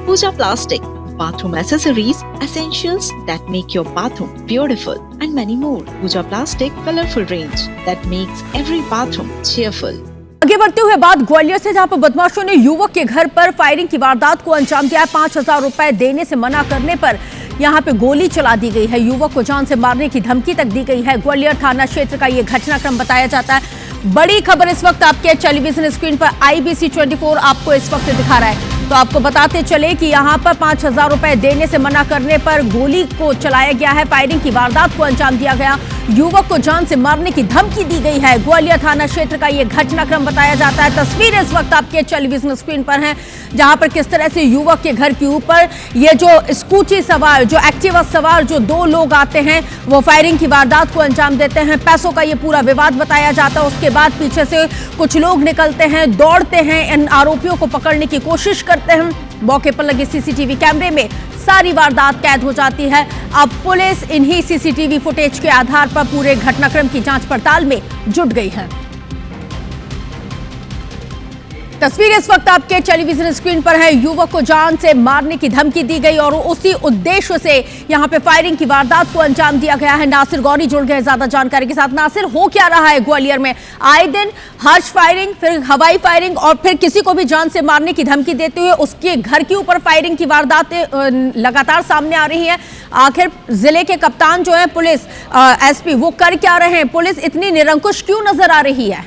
Pooja Plastic, bathroom accessories, essentials that make your bathroom beautiful, and many more. Pooja Plastic colorful range that makes every bathroom cheerful. आगे बढ़ते हुए बात ग्वालियर से, जहां पर बदमाशों ने युवक के घर पर फायरिंग की वारदात को अंजाम दिया है। 5,000 रुपए देने से मना करने पर यहां पे गोली चला दी गई है। युवक को जान से मारने की धमकी तक दी गई है। ग्वालियर थाना क्षेत्र का ये घटनाक्रम बताया जाता है। बड़ी खबर इस वक्त आपके टेलीविजन स्क्रीन पर IBC 24 आपको इस वक्त दिखा रहा है। तो आपको बताते चले कि यहां पर 5,000 रुपए देने से मना करने पर गोली को चलाया गया है। फायरिंग की वारदात को अंजाम दिया गया। युवक को जान से मारने की धमकी दी गई है। ग्वालियर थाना क्षेत्र का यह घटनाक्रम बताया जाता है। तस्वीर इस वक्त आपके टेलीविजन स्क्रीन पर है, जहां पर किस तरह से युवक के घर के ऊपर ये जो स्कूटी सवार, जो एक्टिवा सवार जो दो लोग आते हैं, वो फायरिंग की वारदात को अंजाम देते हैं। पैसों का ये पूरा विवाद बताया जाता है। उसके बाद पीछे से कुछ लोग निकलते हैं, दौड़ते हैं, इन आरोपियों को पकड़ने की कोशिश करते हैं। मौके पर लगे CCTV कैमरे में सारी वारदात कैद हो जाती है। अब पुलिस इन्हीं CCTV फुटेज के आधार पर पूरे घटनाक्रम की जांच पड़ताल में जुट गई है। तस्वीर इस वक्त आपके टेलीविजन स्क्रीन पर है। युवक को जान से मारने की धमकी दी गई और उसी उद्देश्य से यहां पे फायरिंग की वारदात को अंजाम दिया गया है। नासिर गौरी जुड़ गए ज्यादा जानकारी के साथ। नासिर, हो क्या रहा है ग्वालियर में? आए दिन हर्ष फायरिंग, फिर हवाई फायरिंग और फिर किसी को भी जान से मारने की धमकी देते हुए उसके घर के ऊपर फायरिंग की वारदातें लगातार सामने आ रही है। आखिर जिले के कप्तान जो है पुलिस SP, वो कर क्या रहे हैं? पुलिस इतनी निरंकुश क्यों नजर आ रही है?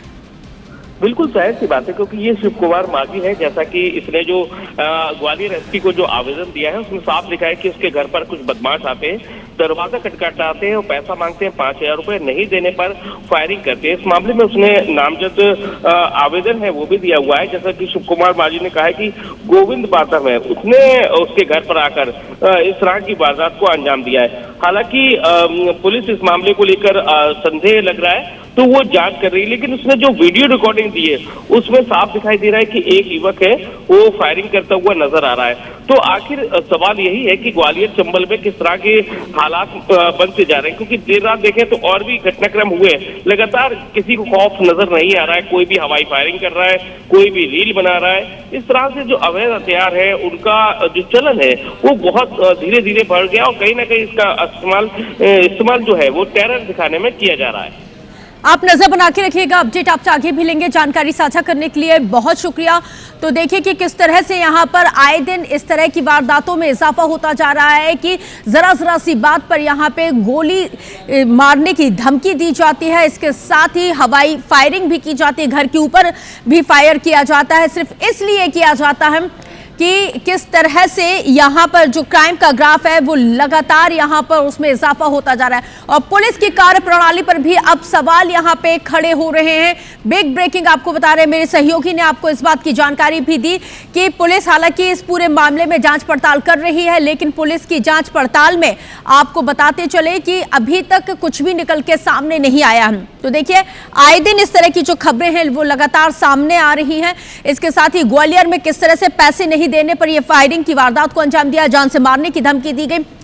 बिल्कुल जाहिर सी बात है, क्योंकि ये शिव कुमार मागी है। जैसा कि इसने जो ग्वालियर SP को जो आवेदन दिया है, उसमें साफ लिखा है कि उसके घर पर कुछ बदमाश आते हैं, दरवाजा खटखटाते हैं और पैसा मांगते हैं। 5,000 रुपए नहीं देने पर फायरिंग करते हैं। इस मामले में उसने नामजद आवेदन है वो भी दिया हुआ है। जैसा कि शिव कुमार मागी ने कहा है कि गोविंद बातम है, उसने उसके घर पर आकर इस तरह की वारदात को अंजाम दिया है। हालांकि पुलिस इस मामले को लेकर संदेह लग रहा है, तो वो जांच कर रही है। लेकिन उसने जो वीडियो रिकॉर्डिंग दी है उसमें साफ दिखाई दे रहा है कि एक युवक है वो फायरिंग करता हुआ नजर आ रहा है। तो आखिर सवाल यही है कि ग्वालियर चंबल में किस तरह के हालात बनते जा रहे हैं, क्योंकि देर रात देखें तो और भी घटनाक्रम हुए, लगातार किसी को खौफ नजर नहीं आ रहा है। कोई भी हवाई फायरिंग कर रहा है, कोई भी रील बना रहा है। इस तरह से जो अवैध हथियार है उनका जो चलन है वो बहुत धीरे धीरे बढ़ गया और कहीं ना कहीं इसका इस्तेमाल जो है वो टेरर दिखाने में किया जा रहा है। आप नजर बना के रखिएगा। अपडेट आपसे आगे भी लेंगे। जानकारी साझा करने के लिए बहुत शुक्रिया। तो देखिए कि किस तरह से यहाँ पर आए दिन इस तरह की वारदातों में इजाफा होता जा रहा है कि जरा सी बात पर यहाँ पे गोली मारने की धमकी दी जाती है। इसके साथ ही हवाई फायरिंग भी की जाती है, घर के ऊपर भी फायर किया जाता है। सिर्फ इसलिए किया जाता है कि किस तरह से यहाँ पर जो क्राइम का ग्राफ है वो लगातार यहाँ पर उसमें इजाफा होता जा रहा है। और पुलिस की कार्यप्रणाली पर भी अब सवाल यहाँ पे खड़े हो रहे हैं। बिग ब्रेकिंग आपको बता रहे हैं, मेरे सहयोगी ने आपको इस बात की जानकारी भी दी कि पुलिस हालांकि इस पूरे मामले में जांच पड़ताल कर रही है, लेकिन पुलिस की जांच पड़ताल में आपको बताते चले कि अभी तक कुछ भी निकल के सामने नहीं आया है। तो देखिए, आए दिन इस तरह की जो खबरें हैं वो लगातार सामने आ रही हैं। इसके साथ ही ग्वालियर में किस तरह से पैसे नहीं देने पर यह फायरिंग की वारदात को अंजाम दिया, जान से मारने की धमकी दी गई।